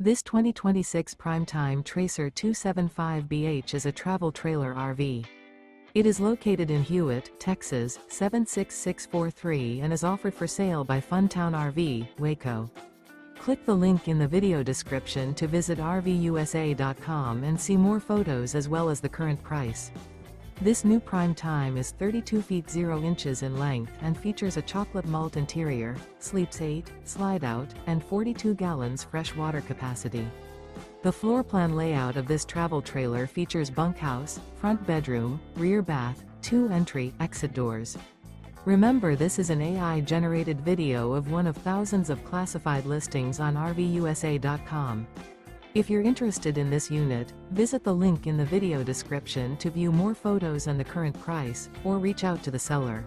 This 2026 Primetime Tracer 275BH is a travel trailer RV. It is located in Hewitt, Texas, 76643 and is offered for sale by Funtown RV, Waco. Click the link in the video description to visit RVUSA.com and see more photos as well as the current price. This new Primetime is 32 feet 0 inches in length and features a chocolate malt interior, sleeps 8, slide-out, and 42 gallons fresh water capacity. The floor plan layout of this travel trailer features bunkhouse, front bedroom, rear bath, 2 entry, exit doors. Remember, this is an AI-generated video of one of thousands of classified listings on RVUSA.com. If you're interested in this unit, visit the link in the video description to view more photos and the current price, or reach out to the seller.